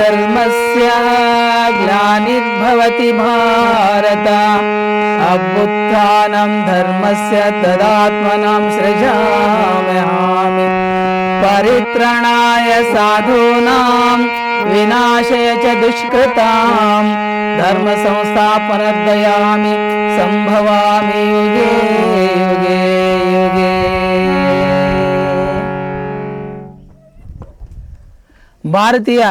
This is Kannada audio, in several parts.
ಧರ್ಮಸ್ಯ ಗ್ಲಾನಿರ್ಭವತಿ ಭಾರತ ಅಭ್ಯುತ್ಥಾನಂ ಧರ್ಮಸ್ಯ ತದಾತ್ಮನಾಂ ಸೃಜಾಮ್ಯಹಮಿ ಪರಿತ್ರಣಾಯ ಸಾಧೂನಾಂ ವಿನಾಶಯ ಚ ದುಷ್ಕೃತಾಂ ಧರ್ಮ ಸಂಸ್ಥಾಪನಾರ್ಥಯಾಮಿ ಸಂಭವಾಮಿ ಯುಗೇ ಯುಗೇ ಯುಗೇ. ಭಾರತೀಯ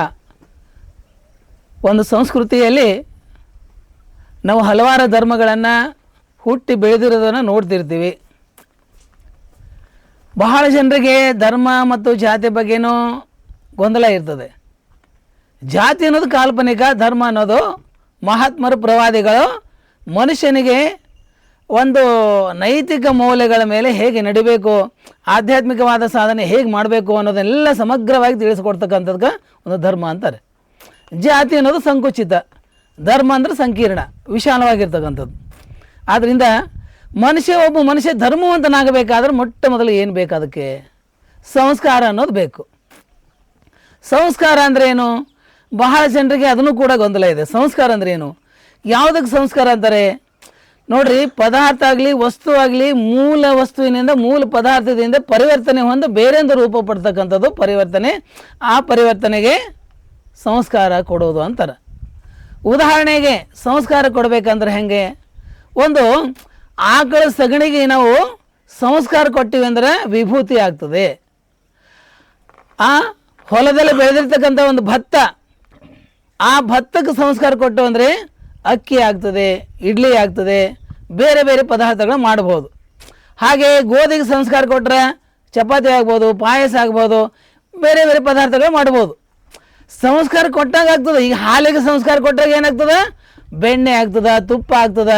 ಒಂದು ಸಂಸ್ಕೃತಿಯಲ್ಲಿ ನಾವು ಹಲವಾರು ಧರ್ಮಗಳನ್ನು ಹುಟ್ಟಿ ಬೆಳೆದಿರೋದನ್ನು ನೋಡ್ತಿರ್ತೀವಿ. ಬಹಳ ಜನರಿಗೆ ಧರ್ಮ ಮತ್ತು ಜಾತಿ ಬಗ್ಗೆನೂ ಗೊಂದಲ ಇರ್ತದೆ. ಜಾತಿ ಅನ್ನೋದು ಕಾಲ್ಪನಿಕ, ಧರ್ಮ ಅನ್ನೋದು ಮಹಾತ್ಮರು ಪ್ರವಾದಿಗಳು ಮನುಷ್ಯನಿಗೆ ಒಂದು ನೈತಿಕ ಮೌಲ್ಯಗಳ ಮೇಲೆ ಹೇಗೆ ನಡಿಬೇಕು, ಆಧ್ಯಾತ್ಮಿಕವಾದ ಸಾಧನೆ ಹೇಗೆ ಮಾಡಬೇಕು ಅನ್ನೋದನ್ನೆಲ್ಲ ಸಮಗ್ರವಾಗಿ ತಿಳಿಸ್ಕೊಡ್ತಕ್ಕಂಥದ್ದು ಒಂದು ಧರ್ಮ ಅಂತಾರೆ. ಜಾತಿ ಅನ್ನೋದು ಸಂಕುಚಿತ, ಧರ್ಮ ಅಂದರೆ ಸಂಕೀರ್ಣ, ವಿಶಾಲವಾಗಿರ್ತಕ್ಕಂಥದ್ದು. ಆದ್ದರಿಂದ ಒಬ್ಬ ಮನುಷ್ಯ ಧರ್ಮವಂತನಾಗಬೇಕಾದ್ರೆ ಮೊಟ್ಟ ಮೊದಲು ಏನು ಬೇಕು? ಅದಕ್ಕೆ ಸಂಸ್ಕಾರ ಅನ್ನೋದು ಬೇಕು. ಸಂಸ್ಕಾರ ಅಂದರೆ ಏನು? ಬಹಳ ಜನರಿಗೆ ಅದನ್ನು ಕೂಡ ಗೊಂದಲ ಇದೆ. ಸಂಸ್ಕಾರ ಅಂದರೆ ಏನು? ಯಾವುದಕ್ಕೆ ಸಂಸ್ಕಾರ ಅಂತಾರೆ ನೋಡ್ರಿ, ಪದಾರ್ಥ ಆಗಲಿ ವಸ್ತು ಆಗಲಿ ಮೂಲ ವಸ್ತುವಿನಿಂದ ಮೂಲ ಪದಾರ್ಥದಿಂದ ಪರಿವರ್ತನೆ ಹೊಂದು ಬೇರೆಂದು ರೂಪ ಪಡ್ತಕ್ಕಂಥದ್ದು ಪರಿವರ್ತನೆ. ಆ ಪರಿವರ್ತನೆಗೆ ಸಂಸ್ಕಾರ ಕೊಡೋದು ಅಂತಾರೆ. ಉದಾಹರಣೆಗೆ ಸಂಸ್ಕಾರ ಕೊಡಬೇಕಂದ್ರೆ ಹೆಂಗೆ? ಒಂದು ಆಕಳ ಸಗಣಿಗೆ ನಾವು ಸಂಸ್ಕಾರ ಕೊಟ್ಟಿವಿ ಅಂದರೆ ವಿಭೂತಿ ಆಗ್ತದೆ. ಆ ಹೊಲದಲ್ಲಿ ಬೆಳೆದಿರ್ತಕ್ಕಂಥ ಒಂದು ಭತ್ತ, ಆ ಭತ್ತಕ್ಕೆ ಸಂಸ್ಕಾರ ಕೊಟ್ಟು ಅಂದರೆ ಅಕ್ಕಿ ಆಗ್ತದೆ, ಇಡ್ಲಿ ಆಗ್ತದೆ, ಬೇರೆ ಬೇರೆ ಪದಾರ್ಥಗಳು ಮಾಡ್ಬೋದು. ಹಾಗೆ ಗೋಧಿಗೆ ಸಂಸ್ಕಾರ ಕೊಟ್ಟರೆ ಚಪಾತಿ ಆಗ್ಬೋದು, ಪಾಯಸ ಆಗ್ಬೋದು, ಬೇರೆ ಬೇರೆ ಪದಾರ್ಥಗಳು ಮಾಡ್ಬೋದು. ಸಂಸ್ಕಾರ ಕೊಟ್ಟಾಗ ಆಗ್ತದೆ. ಈಗ ಹಾಲಿಗೆ ಸಂಸ್ಕಾರ ಕೊಟ್ಟಾಗ ಏನಾಗ್ತದೆ? ಬೆಣ್ಣೆ ಆಗ್ತದೆ, ತುಪ್ಪ ಆಗ್ತದೆ.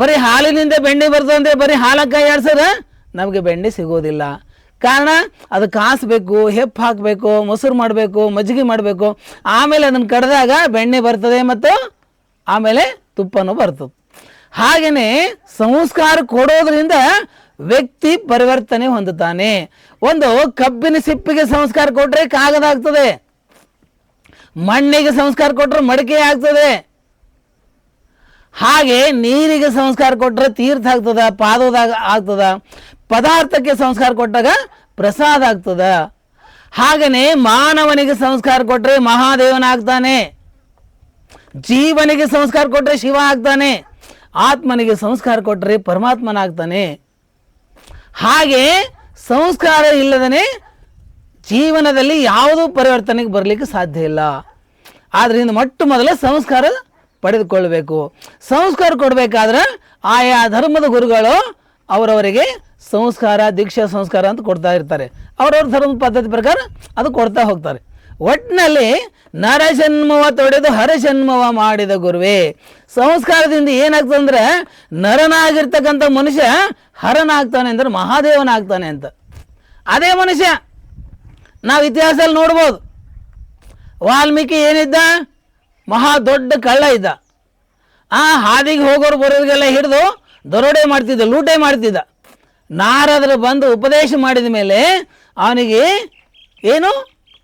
ಬರೀ ಹಾಲಿನಿಂದ ಬೆಣ್ಣೆ ಬರ್ತದೆ ಅಂದರೆ ಬರೀ ಹಾಲಕ್ಕೆ ಆಡ್ಸೋದು ನಮಗೆ ಬೆಣ್ಣೆ ಸಿಗೋದಿಲ್ಲ. ಕಾರಣ ಅದು ಕಾಸಬೇಕು, ಹೆಪ್ಪು ಹಾಕಬೇಕು, ಮೊಸರು ಮಾಡಬೇಕು, ಮಜ್ಜಿಗೆ ಮಾಡಬೇಕು, ಆಮೇಲೆ ಅದನ್ನು ಕಡ್ದಾಗ ಬೆಣ್ಣೆ ಬರ್ತದೆ ಮತ್ತು ಆಮೇಲೆ ತುಪ್ಪನೂ ಬರ್ತದೆ. ಹಾಗೆಯೇ ಸಂಸ್ಕಾರ ಕೊಡೋದ್ರಿಂದ ವ್ಯಕ್ತಿ ಪರಿವರ್ತನೆ ಹೊಂದುತ್ತಾನೆ. ಒಂದು ಕಬ್ಬಿನ ಸಿಪ್ಪಿಗೆ ಸಂಸ್ಕಾರ ಕೊಟ್ಟರೆ ಕಾಗದ ಆಗ್ತದೆ, ಮಣ್ಣಿಗೆ ಸಂಸ್ಕಾರ ಕೊಟ್ಟರೆ ಮಡಿಕೆ ಆಗ್ತದೆ. ಹಾಗೆ ನೀರಿಗೆ ಸಂಸ್ಕಾರ ಕೊಟ್ಟರೆ ತೀರ್ಥ ಆಗ್ತದ, ಪಾದೋದಾಗ ಆಗ್ತದ. ಪದಾರ್ಥಕ್ಕೆ ಸಂಸ್ಕಾರ ಕೊಟ್ಟಾಗ ಪ್ರಸಾದ ಆಗ್ತದ. ಹಾಗೆಯೇ ಮಾನವನಿಗೆ ಸಂಸ್ಕಾರ ಕೊಟ್ಟರೆ ಮಹಾದೇವನಾಗ್ತಾನೆ, ಜೀವನಿಗೆ ಸಂಸ್ಕಾರ ಕೊಟ್ಟರೆ ಶಿವ ಆಗ್ತಾನೆ, ಆತ್ಮನಿಗೆ ಸಂಸ್ಕಾರ ಕೊಟ್ಟರೆ ಪರಮಾತ್ಮನಾಗ್ತಾನೆ. ಹಾಗೆ ಸಂಸ್ಕಾರ ಇಲ್ಲದೇ ಜೀವನದಲ್ಲಿ ಯಾವುದೂ ಪರಿವರ್ತನೆಗೆ ಬರಲಿಕ್ಕೆ ಸಾಧ್ಯ ಇಲ್ಲ. ಆದ್ದರಿಂದ ಮೊಟ್ಟ ಮೊದಲು ಸಂಸ್ಕಾರ ಪಡೆದುಕೊಳ್ಳಬೇಕು. ಸಂಸ್ಕಾರ ಕೊಡಬೇಕಾದ್ರೆ ಆಯಾ ಧರ್ಮದ ಗುರುಗಳು ಅವರವರಿಗೆ ಸಂಸ್ಕಾರ, ದೀಕ್ಷಾ ಸಂಸ್ಕಾರ ಅಂತ ಕೊಡ್ತಾ ಇರ್ತಾರೆ. ಅವರವ್ರ ಧರ್ಮದ ಪದ್ಧತಿ ಪ್ರಕಾರ ಅದು ಕೊಡ್ತಾ ಹೋಗ್ತಾರೆ. ಒಟ್ಟಿನಲ್ಲಿ ನರಜನ್ಮವ ತೊಡೆದು ಹರಜನ್ಮವ ಮಾಡಿದ ಗುರುವೇ. ಸಂಸ್ಕಾರದಿಂದ ಏನಾಗ್ತದೆ ಅಂದರೆ ನರನಾಗಿರ್ತಕ್ಕಂಥ ಮನುಷ್ಯ ಹರನಾಗ್ತಾನೆ ಅಂದರೆ ಮಹಾದೇವನಾಗ್ತಾನೆ ಅಂತ. ಅದೇ ಮನುಷ್ಯ ನಾವು ಇತಿಹಾಸದಲ್ಲಿ ನೋಡ್ಬೋದು. ವಾಲ್ಮೀಕಿ ಏನಿದ್ದ? ಮಹಾ ದೊಡ್ಡ ಕಳ್ಳ ಇದ್ದ. ಆ ಹಾದಿಗೆ ಹೋಗೋರು ಬರೋರಿಗೆಲ್ಲ ಹಿಡಿದು ದರೋಡೆ ಮಾಡ್ತಿದ್ದ, ಲೂಟೆ ಮಾಡ್ತಿದ್ದ. ನಾರದರು ಬಂದು ಉಪದೇಶ ಮಾಡಿದ ಮೇಲೆ ಅವನಿಗೆ ಏನು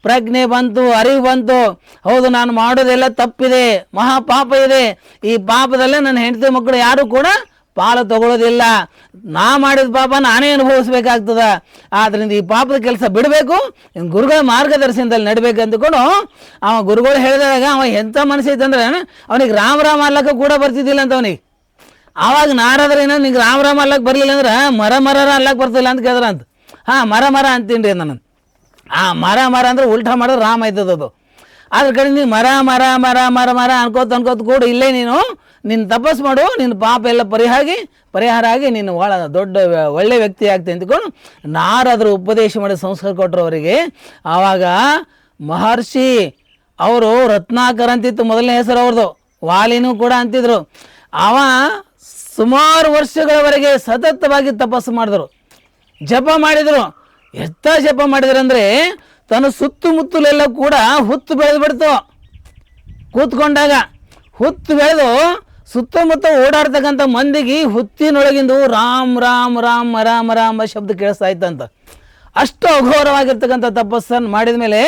ಪ್ರಜ್ಞೆ ಬಂತು, ಅರಿವು ಬಂತು. ಹೌದು, ನಾನು ಮಾಡೋದೆಲ್ಲ ತಪ್ಪಿದೆ, ಮಹಾಪಾಪ ಇದೆ. ಈ ಪಾಪದಲ್ಲೇ ನನ್ನ ಹೆಂಡತಿ ಮಕ್ಕಳು ಯಾರು ಕೂಡ ಪಾಲು ತಗೊಳ್ಳೋದಿಲ್ಲ. ನಾ ಮಾಡಿದ ಪಾಪ ನಾನೇ ಅನುಭವಿಸ್ಬೇಕಾಗ್ತದ. ಆದ್ದರಿಂದ ಈ ಪಾಪದ ಕೆಲಸ ಬಿಡಬೇಕು, ಗುರುಗಳ ಮಾರ್ಗದರ್ಶನದಲ್ಲಿ ನಡಬೇಕು ಅಂದ್ಕೊಂಡು ಅವ ಗುರುಗಳು ಹೇಳಿದಾಗ ಅವ ಎಂಥ ಮನಸ್ಸು ಐತಂದ್ರೆ ಅವನಿಗೆ ರಾಮ ಅಲ್ಲಕ್ಕೆ ಕೂಡ ಬರ್ತಿದ್ದಿಲ್ಲ ಅಂತ ಅವನಿಗೆ. ಆವಾಗ ನಾರದ್ರೇನೋ ನಿಂಗೆ ರಾಮ ಅಲ್ಲಕ್ಕೆ ಬರಲಿಲ್ಲ ಅಂದ್ರೆ ಮರ ಅಲ್ಲಕ್ಕೆ ಬರ್ತಿಲ್ಲ ಅಂತ ಕೇಳಿದ್ರ ಅಂತ. ಹಾಂ, ಮರ ಅಂತೀನಿ ರೀ ನಾನು. ಆ ಮರ ಅಂದ್ರೆ ಉಲ್ಟಾ ಮಾಡೋದು ರಾಮ ಆಯ್ತದದು. ಅದ್ರ ಕಡೆ ನೀನು ಮರ ಅನ್ಕೋತ ಕೂಡ ಇಲ್ಲೇ ನೀನು ತಪಸ್ ಮಾಡು, ನಿನ್ನ ಪಾಪ ಎಲ್ಲ ಪರಿಹಾರ ಆಗಿ ನೀನು ದೊಡ್ಡ ಒಳ್ಳೆ ವ್ಯಕ್ತಿ ಆಗ್ತಿ ಅಂದ್ಕೊಂಡು ನಾರದರು ಉಪದೇಶ ಮಾಡಿ ಸಂಸ್ಕಾರ ಕೊಟ್ಟರು ಅವರಿಗೆ. ಆವಾಗ ಮಹರ್ಷಿ ಅವರು ರತ್ನಾಕರ್ ಅಂತಿತ್ತು ಮೊದಲನೇ ಹೆಸರು ಅವ್ರದ್ದು. ವಾಲಿನೂ ಕೂಡ ಅಂತಿದ್ರು. ಅವ ಸುಮಾರು ವರ್ಷಗಳವರೆಗೆ ಸತತವಾಗಿ ತಪಸ್ಸು ಮಾಡಿದ್ರು, ಜಪ ಮಾಡಿದರು. ಎಷ್ಟ ಜಪ ಮಾಡಿದ್ರು ಅಂದರೆ ತನ್ನ ಸುತ್ತಮುತ್ತಲೆಲ್ಲ ಕೂಡ ಹುತ್ತು ಬೆಳೆದ್ಬಿಡ್ತು. ಕೂತ್ಕೊಂಡಾಗ ಹುತ್ತು ಬೆಳೆದು ಸುತ್ತಮುತ್ತ ಓಡಾಡ್ತಕ್ಕಂಥ ಮಂದಿಗೆ ಹುತ್ತಿನೊಳಗಿಂದು ರಾಮ್ ರಾಮ್ ರಾಮ್ ರಾಮ ರಾಮ ಶಬ್ದ ಕೇಳಿಸ್ತಾ ಇತ್ತಂತ. ಅಷ್ಟು ಅಘೋರವಾಗಿರ್ತಕ್ಕಂಥ ತಪಸ್ಸನ್ನು ಮಾಡಿದ ಮೇಲೆ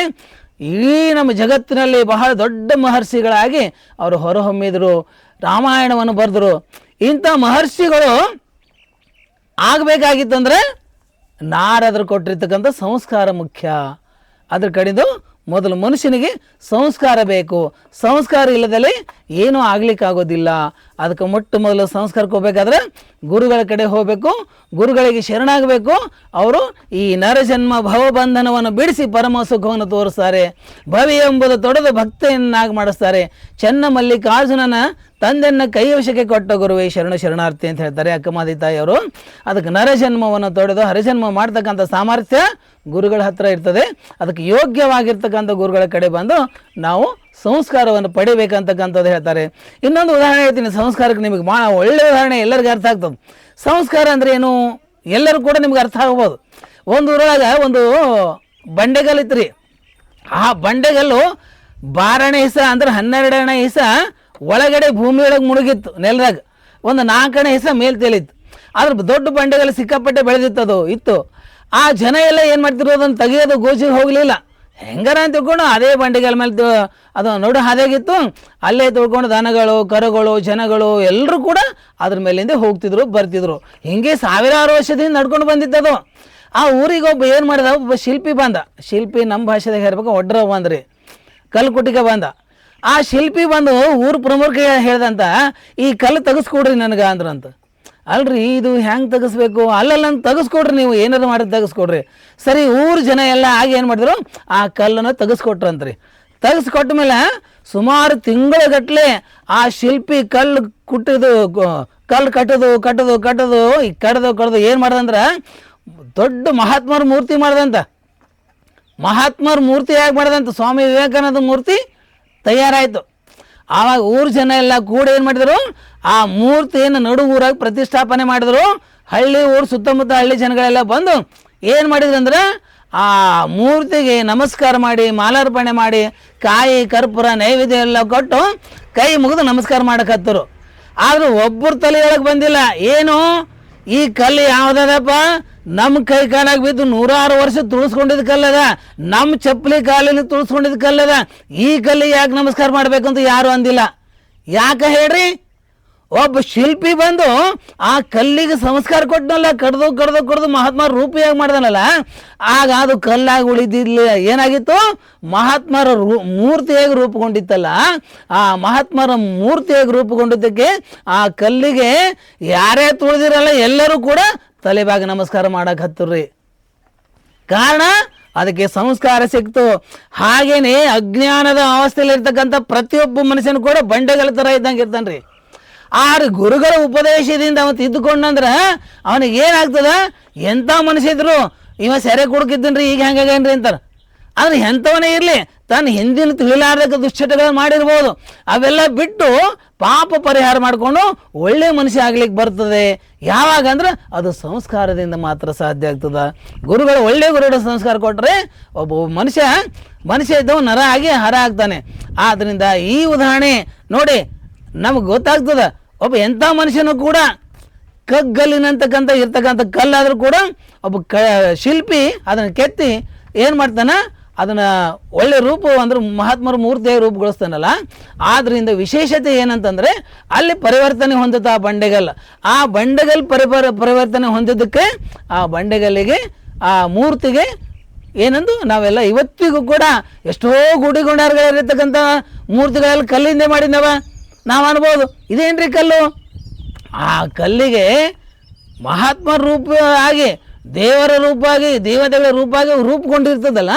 ಇಡೀ ನಮ್ಮ ಜಗತ್ತಿನಲ್ಲಿ ಬಹಳ ದೊಡ್ಡ ಮಹರ್ಷಿಗಳಾಗಿ ಅವರು ಹೊರಹೊಮ್ಮಿದರು, ರಾಮಾಯಣವನ್ನು ಬರೆದರು. ಇಂಥ ಮಹರ್ಷಿಗಳು ಆಗಬೇಕಾಗಿತ್ತಂದ್ರೆ ನಾರದರು ಕೊಟ್ಟಿರ್ತಕ್ಕಂಥ ಸಂಸ್ಕಾರ ಮುಖ್ಯ. ಅದ್ರ ಕಡೆದು ಮೊದಲು ಮನುಷ್ಯನಿಗೆ ಸಂಸ್ಕಾರ ಬೇಕು. ಸಂಸ್ಕಾರ ಇಲ್ಲದಲ್ಲಿ ಏನೂ ಆಗ್ಲಿಕ್ಕಾಗೋದಿಲ್ಲ. ಅದಕ್ಕೆ ಮೊದಲು ಸಂಸ್ಕಾರಕ್ಕೆ ಹೋಗ್ಬೇಕಾದ್ರೆ ಗುರುಗಳ ಕಡೆ ಹೋಗಬೇಕು, ಗುರುಗಳಿಗೆ ಶರಣಾಗಬೇಕು. ಅವರು ಈ ನರಜನ್ಮ ಭವಬಂಧನವನ್ನು ಬಿಡಿಸಿ ಪರಮ ಸುಖವನ್ನು ತೋರಿಸ್ತಾರೆ. ಭವಿ ಎಂಬುದು ತೊಡೆದು ಭಕ್ತಿಯನ್ನಾಗಿ ಮಾಡಿಸ್ತಾರೆ. ಚೆನ್ನ ಮಲ್ಲಿಕಾರ್ಜುನನ ತಂದೆಯನ್ನು ಕೈವಶಕ್ಕೆ ಕೊಟ್ಟ ಗುರುವೇ ಶರಣ ಶರಣಾರ್ಥಿ ಅಂತ ಹೇಳ್ತಾರೆ ಅಕ್ಕಮಾದಿ ತಾಯಿಯವರು. ಅದಕ್ಕೆ ನರಜನ್ಮವನ್ನು ತೊಡೆದು ಹರಜನ್ಮ ಮಾಡ್ತಕ್ಕಂಥ ಸಾಮರ್ಥ್ಯ ಗುರುಗಳ ಹತ್ರ ಇರ್ತದೆ. ಅದಕ್ಕೆ ಯೋಗ್ಯವಾಗಿರ್ತಕ್ಕಂಥ ಗುರುಗಳ ಕಡೆ ಬಂದು ನಾವು ಸಂಸ್ಕಾರವನ್ನು ಪಡಿಬೇಕಂತಕ್ಕಂಥದ್ದು ಹೇಳ್ತಾರೆ. ಇನ್ನೊಂದು ಉದಾಹರಣೆ ಹೇಳ್ತೀನಿ ಸಂಸ್ಕಾರಕ್ಕೆ, ನಿಮಗೆ ಭಾಳ ಒಳ್ಳೆಯ ಉದಾಹರಣೆ, ಎಲ್ಲರಿಗೂ ಅರ್ಥ ಆಗ್ತದೆ. ಸಂಸ್ಕಾರ ಅಂದರೆ ಏನು ಎಲ್ಲರೂ ಕೂಡ ನಿಮ್ಗೆ ಅರ್ಥ ಆಗ್ಬೋದು. ಒಂದು ಊರೊಳಗೆ ಒಂದು ಬಂಡೆಗಲ್ಲು ಇತ್ತು ರೀ. ಆ ಬಂಡೆಗಲ್ಲು 12ನೇ ಹಿಸ ಅಂದ್ರೆ 12ನೇ ಹಿಸ ಒಳಗಡೆ ಭೂಮಿಯೊಳಗೆ ಮುಳುಗಿತ್ತು, ನೆಲದಾಗ. ಒಂದು 4ನೇ ಹಿಸ ಮೇಲೆ ತೇಲಿತ್ತು. ಅದ್ರ ದೊಡ್ಡ ಬಂಡೆಗಲ್ಲು ಸಿಕ್ಕಾಪಟ್ಟೆ ಬೆಳೆದಿತ್ತು, ಇತ್ತು. ಆ ಜನ ಎಲ್ಲ ಏನು ಮಾಡ್ತಿರೋ ಅದನ್ನು ತೆಗಿಯೋದು ಗೋಜಿಗೆ ಹೋಗಲಿಲ್ಲ. ಹೆಂಗಾರ ಅಂತ ತಿಳ್ಕೊಂಡು ಅದೇ ಬಂಡೆಗಲ್ ಮೇಲೆ ಅದು ನೋಡು ಹಾದಾಗಿತ್ತು. ಅಲ್ಲೇ ತಿಳ್ಕೊಂಡು ದನಗಳು, ಕರುಗಳು, ಜನಗಳು ಎಲ್ಲರೂ ಕೂಡ ಅದ್ರ ಮೇಲಿಂದ ಹೋಗ್ತಿದ್ರು, ಬರ್ತಿದ್ರು. ಹಿಂಗೆ ಸಾವಿರಾರು ವರ್ಷದಿಂದ ನಡ್ಕೊಂಡು ಬಂದಿತ್ತದು. ಆ ಊರಿಗೆ ಒಬ್ಬ ಏನು ಮಾಡಿದ, ಒಬ್ಬ ಶಿಲ್ಪಿ ಬಂದ. ಶಿಲ್ಪಿ ನಮ್ಮ ಭಾಷೆದಾಗ ಹೇಳ್ಬೇಕು ಒಡ್ರ ಬಂದ್ರಿ, ಕಲ್ಕುಟಿಗೆ ಬಂದ. ಆ ಶಿಲ್ಪಿ ಬಂದು ಊರು ಪ್ರಮುಖ ಹೇಳ್ದಂತ, ಈ ಕಲ್ಲು ತೆಗೆಸ್ಕೊಡ್ರಿ ನನಗೆ ಅಂದ್ರಂತ. ಅಲ್ರಿ ಇದು ಹೆಂಗೆ ತೆಗೆಸ್ಬೇಕು? ಅಲ್ಲಲ್ಲ ತೆಗೆಸ್ಕೊಡ್ರಿ, ನೀವು ಏನಾರು ಮಾಡಿ ತೆಗೆಸ್ಕೊಡ್ರಿ. ಸರಿ, ಊರು ಜನ ಎಲ್ಲ ಆಗಿ ಏನು ಮಾಡಿದ್ರು, ಆ ಕಲ್ಲನ್ನು ತೆಗೆಸ್ಕೊಟ್ರಂತ್ರಿ. ತೆಗೆಸ್ಕೊಟ್ಟ ಮೇಲೆ ಸುಮಾರು ತಿಂಗಳಗಟ್ಟಲೆ ಆ ಶಿಲ್ಪಿ ಕಲ್ಲು ಕಟ್ಟೋದು ಈ ಕಡ್ದು ಏನು ಮಾಡ್ದಂದ್ರೆ ದೊಡ್ಡ ಮಹಾತ್ಮರ ಮೂರ್ತಿ ಮಾಡ್ದಂತ. ಮಹಾತ್ಮರ ಮೂರ್ತಿ ಯಾಕೆ ಮಾಡ್ದಂತ, ಸ್ವಾಮಿ ವಿವೇಕಾನಂದ ಮೂರ್ತಿ ತಯಾರಾಯಿತು. ಆವಾಗ ಊರು ಜನ ಎಲ್ಲ ಕೂಡ ಏನು ಮಾಡಿದರು, ಆ ಮೂರ್ತಿಯನ್ನು ನಡು ಊರಾಗ ಪ್ರತಿಷ್ಠಾಪನೆ ಮಾಡಿದ್ರು. ಹಳ್ಳಿ ಊರು ಸುತ್ತಮುತ್ತ ಹಳ್ಳಿ ಜನಗಳೆಲ್ಲ ಬಂದು ಏನು ಮಾಡಿದ್ರು ಅಂದ್ರೆ ಆ ಮೂರ್ತಿಗೆ ನಮಸ್ಕಾರ ಮಾಡಿ, ಮಾಲಾರ್ಪಣೆ ಮಾಡಿ, ಕಾಯಿ ಕರ್ಪೂರ ನೈವೇದ್ಯ ಎಲ್ಲ ಕೊಟ್ಟು ಕೈ ಮುಗಿದು ನಮಸ್ಕಾರ ಮಾಡಕತ್ತರು. ಆದರೂ ಒಬ್ಬರು ತಲೆಯೊಳಗೆ ಬಂದಿಲ್ಲ, ಏನು ಈ ಕಲ್ಲು ಯಾವುದದಪ್ಪ, ನಮ್ಮ ಕೈ ಕಾಲಾಗಿ ಬಿದ್ದು 100 ವರ್ಷ ತುಳಿಸ್ಕೊಂಡಿದ್ದ ಕಲ್ಲದ, ನಮ್ಮ ಚಪ್ಪಲಿ ಕಾಲಲ್ಲಿ ತುಳಿಸ್ಕೊಂಡಿದ್ದ ಕಲ್ಲದ, ಈ ಕಲ್ಲಿಗೆ ಯಾಕೆ ನಮಸ್ಕಾರ ಮಾಡಬೇಕಂತ ಯಾರು ಅಂದಿಲ್ಲ. ಯಾಕೆ ಹೇಳ್ರಿ? ಒಬ್ಬ ಶಿಲ್ಪಿ ಬಂದು ಆ ಕಲ್ಲಿಗೆ ಸಂಸ್ಕಾರ ಕೊಟ್ಟನಲ್ಲ, ಕಡ್ದು ಮಹಾತ್ಮ ರೂಪಿಯಾಗಿ ಮಾಡ್ದನಲ್ಲ, ಆಗ ಅದು ಕಲ್ಲಾಗಿ ಉಳಿದಿಲ್ಲ. ಏನಾಗಿತ್ತು, ಮಹಾತ್ಮರ ಮೂರ್ತಿಯಾಗಿ ರೂಪುಗೊಂಡಿತ್ತಲ್ಲ. ಆ ಮಹಾತ್ಮರ ಮೂರ್ತಿಯಾಗಿ ರೂಪುಗೊಂಡಿದ್ದಕ್ಕೆ ಆ ಕಲ್ಲಿಗೆ ಯಾರೇ ತುಳಿದಿರಲ್ಲ ಎಲ್ಲರೂ ಕೂಡ ತಲೆಬಾಗಿ ನಮಸ್ಕಾರ ಮಾಡಕ್ಕೆ ಹತ್ತರ್ರಿ. ಕಾರಣ ಅದಕ್ಕೆ ಸಂಸ್ಕಾರ ಸಿಕ್ತು. ಹಾಗೇನೆ ಅಜ್ಞಾನದ ಅವಸ್ಥೆಯಲ್ಲಿ ಇರ್ತಕ್ಕಂಥ ಪ್ರತಿಯೊಬ್ಬ ಮನುಷ್ಯನು ಕೂಡ ಬಂಡೆಗಳ ಥರ ಇದ್ದಂಗೆ ಇರ್ತಾನೆ ರೀ. ಆರು ಗುರುಗಳ ಉಪದೇಶದಿಂದ ಅವನು ತಿದ್ದುಕೊಂಡಂದ್ರೆ ಅವನಿಗೆ ಏನಾಗ್ತದ, ಎಂಥ ಮನುಷ್ಯ ಇದ್ರು ಇವ ಸೆರೆ ಕುಡ್ಕಿದ್ದನ್ರಿ ಈಗ ಹೆಂಗಾಗೇನ್ರಿ ಅಂತಾರೆ. ಆದರೆ ಎಂಥವನೇ ಇರಲಿ, ತನ್ನ ಹಿಂದಿನ ತಿಳಿಲಾರ್ದಕ್ಕೆ ದುಶ್ಚಟಗಳು ಮಾಡಿರ್ಬೋದು, ಅವೆಲ್ಲ ಬಿಟ್ಟು ಪಾಪ ಪರಿಹಾರ ಮಾಡಿಕೊಂಡು ಒಳ್ಳೆ ಮನುಷ್ಯ ಆಗ್ಲಿಕ್ಕೆ ಬರ್ತದೆ. ಯಾವಾಗ ಅಂದ್ರೆ ಅದು ಸಂಸ್ಕಾರದಿಂದ ಮಾತ್ರ ಸಾಧ್ಯ ಆಗ್ತದೆ. ಗುರುಗಳು ಒಳ್ಳೆ ಗುರುಗಳ ಸಂಸ್ಕಾರ ಕೊಟ್ಟರೆ ಒಬ್ಬ ಮನುಷ್ಯ ಇದ್ದವ ನರ ಆಗಿ ಹರ ಆಗ್ತಾನೆ. ಆದ್ದರಿಂದ ಈ ಉದಾಹರಣೆ ನೋಡಿ ನಮಗೆ ಗೊತ್ತಾಗ್ತದೆ, ಒಬ್ಬ ಎಂಥ ಮನುಷ್ಯನೂ ಕೂಡ ಕಗ್ಗಲ್ಲಿನಂತಕ್ಕಂಥ ಇರ್ತಕ್ಕಂಥ ಕಲ್ಲಾದರೂ ಕೂಡ ಒಬ್ಬ ಶಿಲ್ಪಿ ಅದನ್ನು ಕೆತ್ತಿ ಏನು ಮಾಡ್ತಾನೆ, ಅದನ್ನು ಒಳ್ಳೆ ರೂಪ ಅಂದ್ರೆ ಮಹಾತ್ಮರ ಮೂರ್ತಿಯಾಗಿ ರೂಪುಗೊಳಿಸ್ತಾನಲ್ಲ. ಆದ್ದರಿಂದ ವಿಶೇಷತೆ ಏನಂತಂದರೆ ಅಲ್ಲಿ ಪರಿವರ್ತನೆ ಹೊಂದುತ್ತಾ ಬಂಡೆಗಲ್. ಆ ಬಂಡೆಗಲ್ ಪರಿವರ್ತನೆ ಹೊಂದಿದ್ದಕ್ಕೆ ಆ ಬಂಡೆಗಲ್ಲಿಗೆ ಆ ಮೂರ್ತಿಗೆ ಏನಂದು ನಾವೆಲ್ಲ ಇವತ್ತಿಗೂ ಕೂಡ ಎಷ್ಟೋ ಗುಡಿಗುಂಡಾರಗಳಿರ್ತಕ್ಕಂಥ ಮೂರ್ತಿಗಳೆಲ್ಲ ಕಲ್ಲಿಂದ ಮಾಡಿದವ ನಾವು ಅನ್ಬೋದು. ಇದೇನ್ರಿ ಕಲ್ಲು? ಆ ಕಲ್ಲಿಗೆ ಮಹಾತ್ಮರ ರೂಪ ಆಗಿ, ದೇವರ ರೂಪವಾಗಿ, ದೇವತೆಗಳ ರೂಪವಾಗಿ ರೂಪುಗೊಂಡಿರ್ತದಲ್ಲ,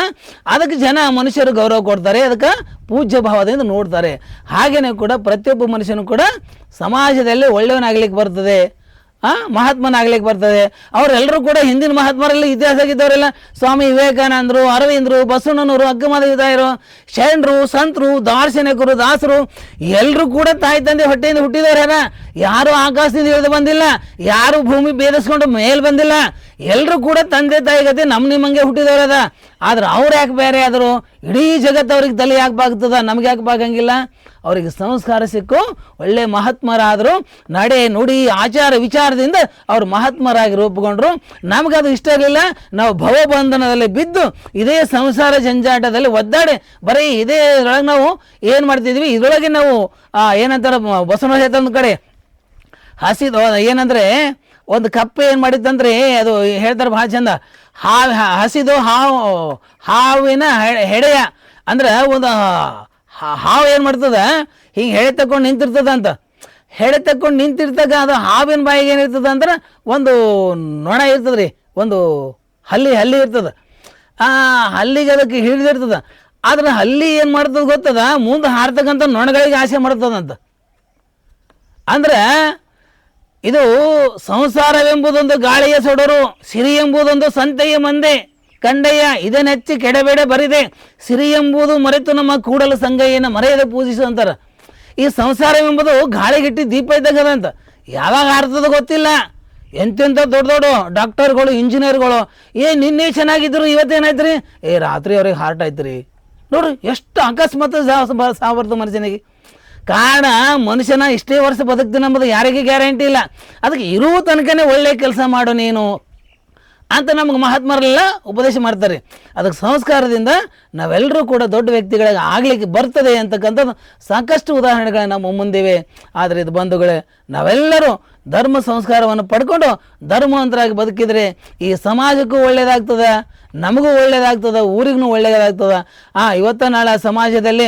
ಅದಕ್ಕೆ ಜನ ಮನುಷ್ಯರು ಗೌರವ ಕೊಡ್ತಾರೆ, ಅದಕ್ಕೆ ಪೂಜ್ಯ ಭಾವದಿಂದ ನೋಡ್ತಾರೆ. ಹಾಗೆಯೇ ಕೂಡ ಪ್ರತಿಯೊಬ್ಬ ಮನುಷ್ಯನು ಕೂಡ ಸಮಾಜದಲ್ಲಿ ಒಳ್ಳೆಯವನಾಗ್ಲಿಕ್ಕೆ ಬರ್ತದೆ, ಮಹಾತ್ಮನಾಗ್ಲಿಕ್ಕೆ ಬರ್ತದೆ. ಅವರೆಲ್ಲರೂ ಕೂಡ ಹಿಂದಿನ ಮಹಾತ್ಮರಲ್ಲಿ ಇತಿಹಾಸ ಆಗಿದ್ದವರೆಲ್ಲ ಸ್ವಾಮಿ ವಿವೇಕಾನಂದರು, ಅರವಿಂದರು, ಬಸವಣ್ಣನವರು, ಅಕ್ಕಮಹಾದೇವಿ ತಾಯರು, ಶರಣರು, ಸಂತರು, ದಾರ್ಶನಿಕರು, ದಾಸರು ಎಲ್ಲರೂ ಕೂಡ ತಾಯಿ ತಂದೆ ಹೊಟ್ಟೆಯಿಂದ ಹುಟ್ಟಿದವರ. ಯಾರು ಆಕಾಶದಿಂದ ಇಳಿದು ಬಂದಿಲ್ಲ, ಯಾರು ಭೂಮಿ ಭೇದಿಸ್ಕೊಂಡು ಮೇಲೆ ಬಂದಿಲ್ಲ. ಎಲ್ಲರೂ ಕೂಡ ತಂದೆ ತಾಯಿ ಗತಿ ನಮ್ಮ ನಿಮ್ಮಂಗೆ ಹುಟ್ಟಿದವರದ. ಆದ್ರೆ ಅವ್ರು ಯಾಕೆ ಬೇರೆ ಆದರು? ಇಡೀ ಜಗತ್ತು ಅವ್ರಿಗೆ ತಲೆ ಯಾಕೆ ಬಾಗ್ತದ, ನಮ್ಗೆ ಯಾಕೆ ಬಾಗಂಗಿಲ್ಲ? ಅವ್ರಿಗೆ ಸಂಸ್ಕಾರ ಸಿಕ್ಕು, ಒಳ್ಳೆ ಮಹಾತ್ಮರಾದರು. ನಡೆ ನುಡಿ ಆಚಾರ ವಿಚಾರದಿಂದ ಅವ್ರು ಮಹಾತ್ಮರಾಗಿ ರೂಪುಗೊಂಡ್ರು. ನಮಗದು ಇಷ್ಟ ಇರಲಿಲ್ಲ. ನಾವು ಭವಬಂಧನದಲ್ಲಿ ಬಿದ್ದು ಇದೇ ಸಂಸಾರ ಜಂಜಾಟದಲ್ಲಿ ಒದ್ದಾಡಿ ಬರೀ ಇದೇ ಒಳಗೆ ನಾವು ಏನು ಮಾಡ್ತಿದ್ವಿ, ಇದರೊಳಗೆ ನಾವು ಏನಂತಾರೆ ಬಸವಣ್ಣ ಹೇಳ್ತಂದ ಕಡೆ ಹಸಿದು ಏನಂದರೆ ಒಂದು ಕಪ್ಪೆ ಏನು ಮಾಡಿತ್ತಂದ್ರೆ ಅದು ಹೇಳ್ತಾರೆ ಭಾಳ ಚಂದ, ಹಸಿದು ಹಾವಿನ ಹೆಡೆಯ ಅಂದ್ರೆ ಒಂದು ಹಾವು ಏನು ಮಾಡ್ತದ ಹಿಂಗೆ ಹೆಡೆ ತಕೊಂಡು ನಿಂತಿರ್ತದ ಅಂತ. ಹೆಡೆ ತಕೊಂಡು ನಿಂತಿರ್ತಾಗ ಅದು ಹಾವಿನ ಬಾಯಿಗೆ ಏನಿರ್ತದ ಅಂದ್ರೆ ಒಂದು ನೊಣ ಇರ್ತದೆ ರೀ, ಒಂದು ಹಲ್ಲಿ ಇರ್ತದ. ಆ ಹಲ್ಲಿಗೆ ಅದಕ್ಕೆ ಹಿಡಿದಿರ್ತದ. ಆದ್ರೆ ಹಲ್ಲಿ ಏನು ಮಾಡ್ತದ ಗೊತ್ತದ, ಮುಂದೆ ಹಾರ್ತಕ್ಕಂಥ ನೊಣಗಳಿಗೆ ಆಸೆ ಮಾಡ್ತದಂತ. ಅಂದ್ರೆ ಇದು ಸಂಸಾರವೆಂಬುದೊಂದು ಗಾಳಿಯ ಸೊಡರು, ಸಿರಿ ಎಂಬುದೊಂದು ಸಂತೆಯ ಮಂದೆ ಕಂಡಯ್ಯ ಇದನ್ನೆಚ್ಚಿ ಕೆಡಬೇಡ ಬರಿದೆ, ಸಿರಿ ಎಂಬುದು ಮರೆತು ನಮ್ಮ ಕೂಡಲ ಸಂಗಯ್ಯನ ಮರೆಯದೆ ಪೂಜಿಸು ಅಂತಾರೆ. ಈ ಸಂಸಾರವೆಂಬುದು ಗಾಳಿಗಿಟ್ಟಿ ದೀಪ ಇದ್ದಾಗ ಅಂತ. ಯಾವಾಗ ಹಾರ್ತದ ಗೊತ್ತಿಲ್ಲ. ಎಂತೆಂಥ ದೊಡ್ಡ ದೊಡ್ಡ ಡಾಕ್ಟರ್ಗಳು ಇಂಜಿನಿಯರ್ಗಳು ನಿನ್ನೆ ಚೆನ್ನಾಗಿದ್ರು ಇವತ್ತೇನಾಯ್ತು ರೀ, ರಾತ್ರಿ ಅವ್ರಿಗೆ ಹಾರ್ಟ್ ಆಯ್ತು ರೀ. ನೋಡ್ರಿ ಎಷ್ಟು ಅಕಸ್ಮಾತ್ ಸಾವು ಬರ್ತದೆ ಮನುಷ್ಯನಿಗೆ. ಕಾರಣ ಮನುಷ್ಯನ ಇಷ್ಟೇ ವರ್ಷ ಬದುಕ್ತೀನಿ ಅನ್ನೋದು ಯಾರಿಗೆ ಗ್ಯಾರಂಟಿ ಇಲ್ಲ. ಅದಕ್ಕೆ ಇರುವ ತನಕನೇ ಒಳ್ಳೆ ಕೆಲಸ ಮಾಡು ನೀನು ಅಂತ ನಮಗೆ ಮಹಾತ್ಮರೆಲ್ಲ ಉಪದೇಶ ಮಾಡ್ತಾರೆ. ಅದಕ್ಕೆ ಸಂಸ್ಕಾರದಿಂದ ನಾವೆಲ್ಲರೂ ಕೂಡ ದೊಡ್ಡ ವ್ಯಕ್ತಿಗಳಿಗೆ ಆಗಲಿಕ್ಕೆ ಬರ್ತದೆ ಅಂತಕ್ಕಂಥದ್ದು ಸಾಕಷ್ಟು ಉದಾಹರಣೆಗಳು ನಮ್ಮ ಮುಂದಿವೆ. ಆದರೆ ಇದು ಬಂಧುಗಳೇ, ನಾವೆಲ್ಲರೂ ಧರ್ಮ ಸಂಸ್ಕಾರವನ್ನು ಪಡ್ಕೊಂಡು ಧರ್ಮವಂತರಾಗಿ ಬದುಕಿದರೆ ಈ ಸಮಾಜಕ್ಕೂ ಒಳ್ಳೆಯದಾಗ್ತದೆ, ನಮಗೂ ಒಳ್ಳೆಯದಾಗ್ತದೆ, ಊರಿಗೂ ಒಳ್ಳೆಯದಾಗ್ತದೆ. ಇವತ್ತು ನಾಳೆ ಸಮಾಜದಲ್ಲಿ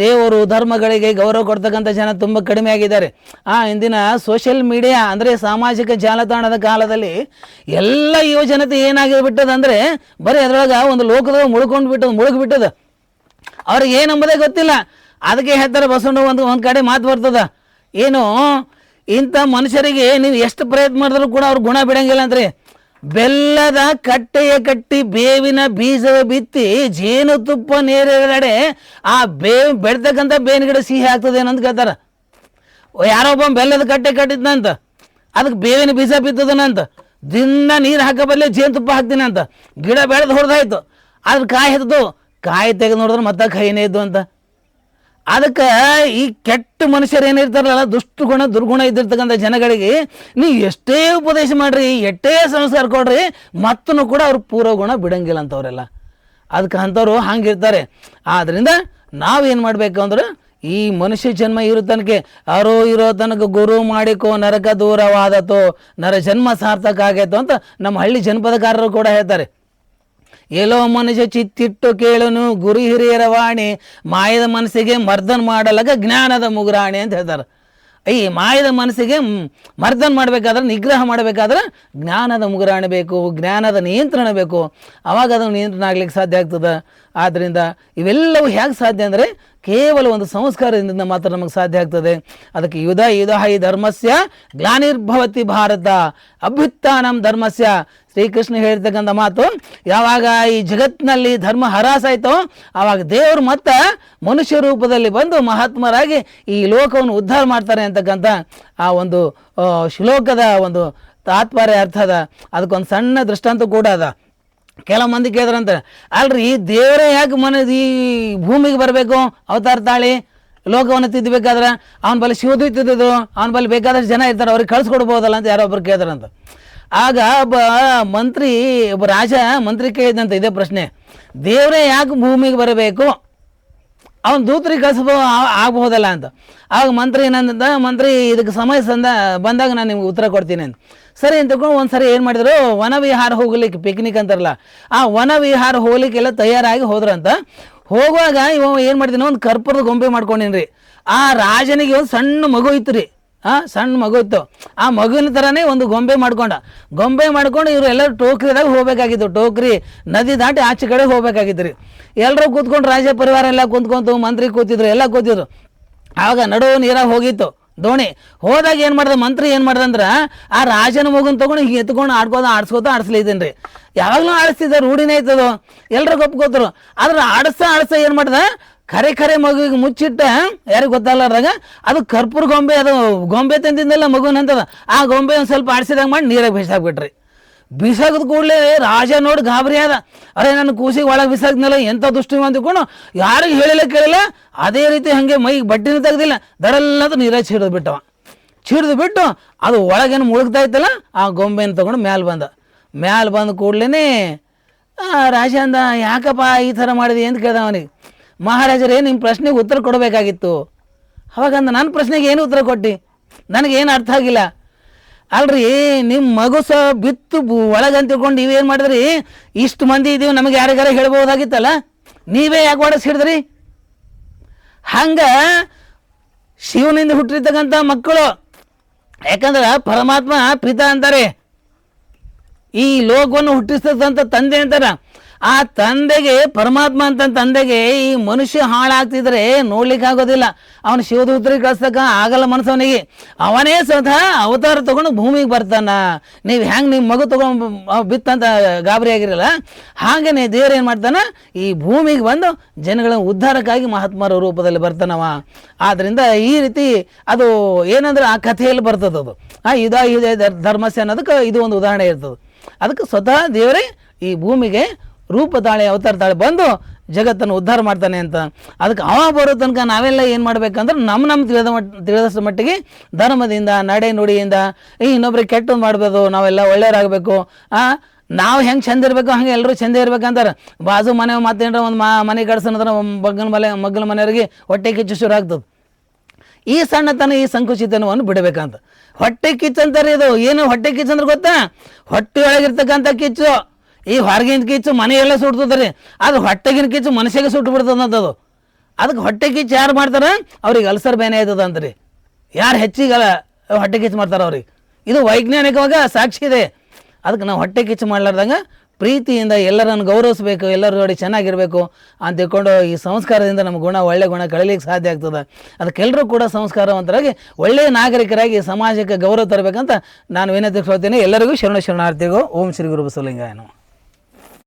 ದೇವರು ಧರ್ಮಗಳಿಗೆ ಗೌರವ ಕೊಡ್ತಕ್ಕಂಥ ಜನ ತುಂಬ ಕಡಿಮೆ ಆಗಿದ್ದಾರೆ. ಇಂದಿನ ಸೋಷಿಯಲ್ ಮೀಡಿಯಾ ಅಂದರೆ ಸಾಮಾಜಿಕ ಜಾಲತಾಣದ ಕಾಲದಲ್ಲಿ ಎಲ್ಲ ಯುವಜನತೆ ಏನಾಗಿಬಿಟ್ಟದಂದರೆ ಬರೀ ಅದರೊಳಗೆ ಒಂದು ಲೋಕದಾಗ ಮುಳುಗಿಬಿಟ್ಟದ. ಅವ್ರಿಗೆ ಏನಂಬುದೇ ಗೊತ್ತಿಲ್ಲ. ಅದಕ್ಕೆ ಹೇಳ್ತಾರೆ ಬಸವಣ್ಣ ಒಂದು ಕಡೆ ಮಾತು ಬರ್ತದ, ಏನು ಇಂಥ ಮನುಷ್ಯರಿಗೆ ನೀವು ಎಷ್ಟು ಪ್ರಯತ್ನ ಮಾಡಿದ್ರು ಕೂಡ ಅವ್ರ ಗುಣ ಬಿಡಂಗಿಲ್ಲ ಅಂತ್ರಿ. ಬೆಲ್ಲದ ಕಟ್ಟೆಯ ಕಟ್ಟಿ ಬೇವಿನ ಬೀಜವ ಬಿತ್ತಿ ಜೇನುತುಪ್ಪ ನೇರಡೆ ಆ ಬೆಳ್ತಕ್ಕಂಥ ಬೇವಿನ ಗಿಡ ಸಿಹಿ ಆಗ್ತದೆ ಏನಂತ ಕೇಳ್ತಾರ. ಯಾರೊಬ್ಬ ಬೆಲ್ಲದ ಕಟ್ಟೆ ಕಟ್ಟಿದ್ನಂತ, ಅದಕ್ಕೆ ಬೇವಿನ ಬೀಜ ಬಿತ್ತದನಂತ, ದಿನ ನೀರು ಹಾಕೋ ಬದಲೇ ಜೇನುತುಪ್ಪ ಹಾಕ್ತೀನಿ ಅಂತ. ಗಿಡ ಬೆಳೆದು ಹೊಡೆದಾಯ್ತು, ಅದ್ರ ಕಾಯಿ ಹೆತ್ತದು, ಕಾಯಿ ತೆಗೆದು ನೋಡಿದ್ರೆ ಮತ್ತೆ ಕೈನೇ ಇದ್ದು ಅಂತ. ಅದಕ್ಕೆ ಈ ಕೆಟ್ಟ ಮನುಷ್ಯರು ಏನಿರ್ತಾರಲ್ಲ, ದುರ್ಗುಣ ಇದ್ದಿರ್ತಕ್ಕಂಥ ಜನಗಳಿಗೆ ನೀವು ಎಷ್ಟೇ ಉಪದೇಶ ಮಾಡ್ರಿ, ಎಷ್ಟೇ ಸಂಸ್ಕಾರ ಕೊಡ್ರಿ, ಮತ್ತೂ ಕೂಡ ಅವ್ರು ಪೂರ್ವ ಗುಣ ಬಿಡಂಗಿಲ್ಲ ಅಂತವ್ರೆಲ್ಲ. ಅದಕ್ಕೆ ಅಂಥವ್ರು ಹಂಗಿರ್ತಾರೆ. ಆದ್ದರಿಂದ ನಾವೇನು ಮಾಡಬೇಕು ಅಂದ್ರೆ ಈ ಮನುಷ್ಯ ಜನ್ಮ ಇರೋ ತನಕ ಇರೋ ತನಕ ಗುರು ಮಾಡಿಕೋ ನರಕ ದೂರವಾದತೋ ನರ ಜನ್ಮ ಸಾರ್ಥಕ ಆಗೈತೋ ಅಂತ ನಮ್ಮ ಹಳ್ಳಿ ಜನಪದಕಾರರು ಕೂಡ ಹೇಳ್ತಾರೆ. ಎಲ್ಲೋ ಮನುಷ್ಯ ಚಿತ್ತಿಟ್ಟು ಕೇಳನು ಗುರು ಹಿರಿಯರ ವಾಣಿ, ಮಾಯದ ಮನಸ್ಸಿಗೆ ಮರ್ದನ ಮಾಡಲಾಗ ಜ್ಞಾನದ ಮುಗುರಾಣಿ ಅಂತ ಹೇಳ್ತಾರೆ. ಈ ಮಾಯದ ಮನಸ್ಸಿಗೆ ಮರ್ದನ ಮಾಡಬೇಕಾದ್ರೆ, ನಿಗ್ರಹ ಮಾಡಬೇಕಾದ್ರೆ ಜ್ಞಾನದ ಮುಗುರಾಣಿ ಬೇಕು, ಜ್ಞಾನದ ನಿಯಂತ್ರಣ ಬೇಕು. ಆವಾಗ ಅದನ್ನು ನಿಯಂತ್ರಣ ಆಗ್ಲಿಕ್ಕೆ ಸಾಧ್ಯ ಆಗ್ತದೆ. ಆದ್ದರಿಂದ ಇವೆಲ್ಲವೂ ಹೇಗೆ ಸಾಧ್ಯ ಅಂದರೆ ಕೇವಲ ಒಂದು ಸಂಸ್ಕಾರದಿಂದ ಮಾತ್ರ ನಮಗೆ ಸಾಧ್ಯ ಆಗ್ತದೆ. ಅದಕ್ಕೆ ಯುಧ ಹಿ ಧರ್ಮಸ್ಯ ಗ್ಲಾನಿರ್ಭವತಿ ಭಾರತ ಅಭ್ಯುತ್ಥಾನಂ ಧರ್ಮಸ್ಯ. ಶ್ರೀಕೃಷ್ಣ ಹೇಳ್ತಕ್ಕಂಥ ಮಾತು, ಯಾವಾಗ ಈ ಜಗತ್ತಿನಲ್ಲಿ ಧರ್ಮ ಹರಾಸ ಆಯಿತೋ ಆವಾಗ ದೇವರು ಮತ್ತೆ ಮನುಷ್ಯ ರೂಪದಲ್ಲಿ ಬಂದು ಮಹಾತ್ಮರಾಗಿ ಈ ಲೋಕವನ್ನು ಉದ್ಧಾರ ಮಾಡ್ತಾರೆ ಅಂತಕ್ಕಂಥ ಆ ಒಂದು ಶ್ಲೋಕದ ಒಂದು ತಾತ್ಪರ್ಯ ಅರ್ಥ ಅದ. ಅದಕ್ಕೊಂದು ಸಣ್ಣ ದೃಷ್ಟಾಂತ ಕೂಡ ಅದ. ಕೆಲವು ಮಂದಿ ಕೇಳಿದ್ರಂತ, ಅಲ್ರಿ ದೇವರೇ ಯಾಕೆ ಈ ಭೂಮಿಗೆ ಬರಬೇಕು, ಅವತಾರ ತಾಳಿ ಲೋಕವನ್ನು ತಿದ್ದಬೇಕಾದ್ರೆ ಅವನ ಬಳಿ ಶಿವದೂತಿದ್ದು ಅವನ ಬಳಿ ಬೇಕಾದಷ್ಟು ಜನ ಇರ್ತಾರೆ, ಅವ್ರಿಗೆ ಕಳಿಸ್ಕೊಡ್ಬೋದಲ್ಲ ಅಂತ ಯಾರೊಬ್ಬರು ಕೇಳಿದ್ರಂತ. ಆಗ ಒಬ್ಬ ರಾಜ ಮಂತ್ರಿ ಕೇಳಿದಂತ ಇದೇ ಪ್ರಶ್ನೆ, ದೇವರೇ ಯಾಕೆ ಭೂಮಿಗೆ ಬರಬೇಕು, ಅವನ ದೂತರಿಗೆ ಆಗಬಹುದಲ್ಲ ಅಂತ. ಆಗ ಮಂತ್ರಿ ಏನಂತ, ಮಂತ್ರಿ ಇದಕ್ಕೆ ಸಮಯ ಬಂದಾಗ ನಾನು ನಿಮ್ಗೆ ಉತ್ತರ ಕೊಡ್ತೀನಿ ಅಂತ. ಸರಿ ಅಂತ ತಿಳ್ಕೊಂಡು ಒಂದು ಸರಿ ಏನು ಮಾಡಿದ್ರು, ವನವಿಹಾರ ಹೋಗ್ಲಿಕ್ಕೆ ಪಿಕ್ನಿಕ್ ಅಂತಾರಲ್ಲ, ಆ ವನವಿಹಾರ ಹೋಗ್ಲಿಕ್ಕೆಲ್ಲ ತಯಾರಾಗಿ ಹೋದ್ರಂತ. ಹೋಗುವಾಗ ಇವ ಏನು ಮಾಡ್ತೀನಿ, ಒಂದು ಕರ್ಪೂರದ ಗೊಂಬೆ ಮಾಡ್ಕೊಂಡಿನಿ ರೀ. ಆ ರಾಜನಿಗೆ ಒಂದು ಸಣ್ಣ ಮಗು ಇತ್ತು ರೀ, ಸಣ್ಣ ಮಗು ಇತ್ತು. ಆ ಮಗುವಿನ ಥರನೇ ಒಂದು ಗೊಂಬೆ ಮಾಡ್ಕೊಂಡು ಇವರು ಎಲ್ಲರೂ ಟೋಕ್ರಿದಾಗ ಹೋಗ್ಬೇಕಾಗಿತ್ತು. ಟೋಕ್ರಿ ನದಿ ದಾಟಿ ಆಚೆ ಕಡೆ ಹೋಗ್ಬೇಕಾಗಿತ್ತು ರೀ. ಎಲ್ಲರೂ ಕೂತ್ಕೊಂಡು ರಾಜ ಪರಿವಾರ ಎಲ್ಲ ಕುಂತ್ಕೊಂತು, ಮಂತ್ರಿ ಕೂತಿದ್ರು, ಎಲ್ಲ ಕೂತಿದ್ರು. ಆವಾಗ ನಡುವು ನೀರಾಗ ಹೋಗಿತ್ತು ದೋಣಿ. ಹೋದಾಗ ಏನು ಮಾಡ್ದೆ ಮಂತ್ರಿ, ಏನು ಮಾಡ್ದಂದ್ರೆ ಆ ರಾಜನ ಮಗುನ ತೊಗೊಂಡು ಹೀಗೆ ಎತ್ಕೊಂಡು ಆಡಿಸ್ಲಿದ್ದೀನಿ ರೀ. ಯಾವಾಗಲೂ ಆಡಿಸ್ತಿದ್ದ, ರೂಢಿನೇ ಇರ್ತದೋ, ಎಲ್ಲರೂ ಒಪ್ಕೋತರು. ಆದ್ರೆ ಆಡಿಸ್ತಾ ಏನು ಮಾಡ್ದೆ, ಖರೆ ಮಗುವಿಗೆ ಮುಚ್ಚಿಟ್ಟ ಯಾರಿಗೆ ಗೊತ್ತಲ್ಲಾರ್ದಾಗ ಅದು ಕರ್ಪೂರ ಗೊಂಬೆ, ಅದು ಗೊಂಬೆ ತಂದಿದ್ದಲ್ಲ ಮಗುವಿನಂತದ, ಆ ಗೊಂಬೆ ಒಂದು ಸ್ವಲ್ಪ ಆಡಿಸಿದಾಗ ಮಾಡಿ ನೀರಾಗ ಬೇಸಾಕ್ಬಿಟ್ರಿ. ಬಿಸಾಕದ ಕೂಡಲೇ ರಾಜ ನೋಡಿ ಗಾಬರಿ ಆದ. ಅರೆ ನನ್ನ ಕೂಸಿಗೆ ಒಳಗೆ ಬಿಸಾಕ್ನಲ್ಲ, ಎಂಥ ದುಷ್ಟು ಅಂದ್ಕೊಂಡು ಯಾರಿಗೆ ಹೇಳಿಲ್ಲ ಕೇಳಿಲ್ಲ. ಅದೇ ರೀತಿ ಹಾಗೆ ಮೈಗೆ ಬಟ್ಟೆನೂ ತೆಗ್ದಿಲ್ಲ, ದಡಲ್ಲಂತ ನೀರಾಗಿ ಸಿಡಿದು ಬಿಟ್ಟವ. ಸಿಡಿದು ಬಿಟ್ಟು ಅದು ಒಳಗೇನು ಮುಳುಗ್ತಾ ಇತ್ತಲ್ಲ, ಆ ಗೊಂಬೆನ ತೊಗೊಂಡು ಮ್ಯಾಲೆ ಬಂದ ಕೂಡಲೇ ರಾಜ ಅಂದ, ಯಾಕಪ್ಪ ಈ ಥರ ಮಾಡಿದೆ ಅಂತ ಕೇಳ್ದ ಅವನಿಗೆ. ಮಹಾರಾಜರೇ, ನಿಮ್ಮ ಪ್ರಶ್ನೆಗೆ ಉತ್ತರ ಕೊಡಬೇಕಾಗಿತ್ತು. ಅವಾಗಂದ, ನನ್ನ ಪ್ರಶ್ನೆಗೆ ಏನು ಉತ್ತರ ಕೊಟ್ಟು? ನನಗೇನು ಅರ್ಥ ಆಗಿಲ್ಲ. ಅಲ್ರಿ, ನಿಮ್ಮ ಮಗು ಬಿತ್ತು ಒಳಗಂತ ತಿಳ್ಕೊಂಡು ನೀವೇನು ಮಾಡಿದ್ರಿ? ಇಷ್ಟು ಮಂದಿ ಇದ್ದೀವಿ, ನಮಗೆ ಯಾರಿಗಾರ ಹೇಳ್ಬೋದಾಗಿತ್ತಲ್ಲ, ನೀವೇ ಯಾಕೆ ಒಳಗೆ ಸಿಡಿದ್ರಿ? ಹಂಗೆ ಶಿವನಿಂದ ಹುಟ್ಟಿರ್ತಕ್ಕಂಥ ಮಕ್ಕಳು, ಯಾಕಂದ್ರೆ ಪರಮಾತ್ಮ ಪಿತಾ ಅಂತಾರೆ, ಈ ಲೋಕವನ್ನು ಹುಟ್ಟಿಸ್ತಕ್ಕಂಥ ತಂದೆ ಅಂತಾರೆ. ಆ ತಂದೆಗೆ, ಪರಮಾತ್ಮ ಅಂತ ತಂದೆಗೆ ಈ ಮನುಷ್ಯ ಹಾಳಾಗ್ತಿದ್ರೆ ನೋಡ್ಲಿಕ್ಕೆ ಆಗೋದಿಲ್ಲ. ಅವನು ಶಿವದೂತರಿಗೆ ಕಳಿಸ್ತಕ್ಕ ಆಗಲ್ಲ ಮನಸ್ಸವನಿಗೆ. ಅವನೇ ಸ್ವತಃ ಅವತಾರ ತೊಗೊಂಡು ಭೂಮಿಗೆ ಬರ್ತಾನ. ನೀವು ಹೆಂಗೆ ನಿಮ್ಮ ಮಗು ತೊಗೊಂಡು ಬಿತ್ತಂತ ಗಾಬರಿ ಆಗಿರಲ್ಲ, ಹಾಗೇನೆ ದೇವ್ರು ಏನು ಮಾಡ್ತಾನ, ಈ ಭೂಮಿಗೆ ಬಂದು ಜನಗಳ ಉದ್ಧಾರಕ್ಕಾಗಿ ಮಹಾತ್ಮರ ರೂಪದಲ್ಲಿ ಬರ್ತಾನವ. ಆದ್ದರಿಂದ ಈ ರೀತಿ ಅದು ಏನಂದ್ರೆ ಆ ಕಥೆಯಲ್ಲಿ ಬರ್ತದದು. ಇದೆ ಧರ್ಮಸ್ಯ ಅನ್ನೋದಕ್ಕೆ ಇದು ಒಂದು ಉದಾಹರಣೆ ಇರ್ತದೆ. ಅದಕ್ಕೆ ಸ್ವತಃ ದೇವರೇ ಈ ಭೂಮಿಗೆ ರೂಪ ತಾಳೆ, ಅವತಾರ ತಾಳೆ ಬಂದು ಜಗತ್ತನ್ನು ಉದ್ಧಾರ ಮಾಡ್ತಾನೆ ಅಂತ. ಅದಕ್ಕೆ ಅವ ಬರೋ ತನಕ ನಾವೆಲ್ಲ ಏನು ಮಾಡ್ಬೇಕಂದ್ರೆ ನಮ್ಮ ತಿಳಿದಷ್ಟು ಮಟ್ಟಿಗೆ ಧರ್ಮದಿಂದ, ನಡೆ ನುಡಿಯಿಂದ ಇನ್ನೊಬ್ರಿಗೆ ಕೆಟ್ಟದ್ದು ಮಾಡ್ಬೋದು, ನಾವೆಲ್ಲ ಒಳ್ಳೆಯರಾಗಬೇಕು. ನಾವು ಹೆಂಗೆ ಚಂದ ಇರಬೇಕು ಹಂಗೆ ಎಲ್ಲರೂ ಚಂದ ಇರ್ಬೇಕಂತಾರೆ. ಬಾಜು ಮನೆ ಮಾತೇನ್ರ ಒಂದು ಮನೆ ಕಡ್ಸೋದ್ರೆ ಮಗ್ಗಲ ಮನೆಯವರಿಗೆ ಹೊಟ್ಟೆ ಕಿಚ್ಚು ಶುರು ಆಗ್ತದೆ. ಈ ಸಣ್ಣತನ, ಈ ಸಂಕುಚಿತನವನ್ನು ಬಿಡಬೇಕಂತ. ಹೊಟ್ಟೆ ಕಿಚ್ಚು ಅಂತಾರೆ. ಇದು ಏನು ಹೊಟ್ಟೆ ಕಿಚ್ಚು ಅಂದ್ರೆ ಗೊತ್ತಾ? ಹೊಟ್ಟೆ ಒಳಗಿರ್ತಕ್ಕಂಥ ಕಿಚ್ಚು, ಈ ಹೊರಗಿನ ಕಿಚ್ಚು ಮನೆಯೆಲ್ಲ ಸುಡ್ತದೆ ರೀ. ಅದು ಹೊಟ್ಟೆಗಿನ ಕಿಚ್ಚು ಮನುಷ್ಯಗೆ ಸುಟ್ಟು ಬಿಡ್ತದಂಥದ್ದು. ಅದಕ್ಕೆ ಹೊಟ್ಟೆ ಕಿಚ್ಚು ಯಾರು ಮಾಡ್ತಾರೆ? ಅವ್ರಿಗೆ ಅಲ್ಸರ್ ಬೇನೆ ಆಯ್ತದ ಅಂತ್ರಿ. ಯಾರು ಹೆಚ್ಚಿಗೆ ಹೊಟ್ಟೆ ಕಿಚ್ಚು ಮಾಡ್ತಾರೆ ಅವ್ರಿಗೆ. ಇದು ವೈಜ್ಞಾನಿಕವಾಗಿ ಸಾಕ್ಷಿ ಇದೆ. ಅದಕ್ಕೆ ನಾವು ಹೊಟ್ಟೆ ಕಿಚ್ಚು ಮಾಡ್ಲಾರ್ದಂಗೆ ಪ್ರೀತಿಯಿಂದ ಎಲ್ಲರನ್ನು ಗೌರವಿಸ್ಬೇಕು, ಎಲ್ಲರ ನೋಡಿ ಚೆನ್ನಾಗಿರಬೇಕು ಅಂತ ತಿಳ್ಕೊಂಡು ಈ ಸಂಸ್ಕಾರದಿಂದ ನಮ್ಮ ಒಳ್ಳೆ ಗುಣ ಕಳೀಲಿಕ್ಕೆ ಸಾಧ್ಯ ಆಗ್ತದೆ. ಅದಕ್ಕೆಲ್ಲರೂ ಕೂಡ ಸಂಸ್ಕಾರವಂತರಾಗಿ ಒಳ್ಳೆಯ ನಾಗರಿಕರಾಗಿ ಸಮಾಜಕ್ಕೆ ಗೌರವ ತರಬೇಕಂತ ನಾನು ವಿನಂತಿಸ್ಕೊಳ್ತೀನಿ. ಎಲ್ಲರಿಗೂ ಶರಣಾರ್ಥಿಗೂ. ಓಂ ಶ್ರೀ ಗುರು ಬಸವಲಿಂಗಾಯ ನಮಃ.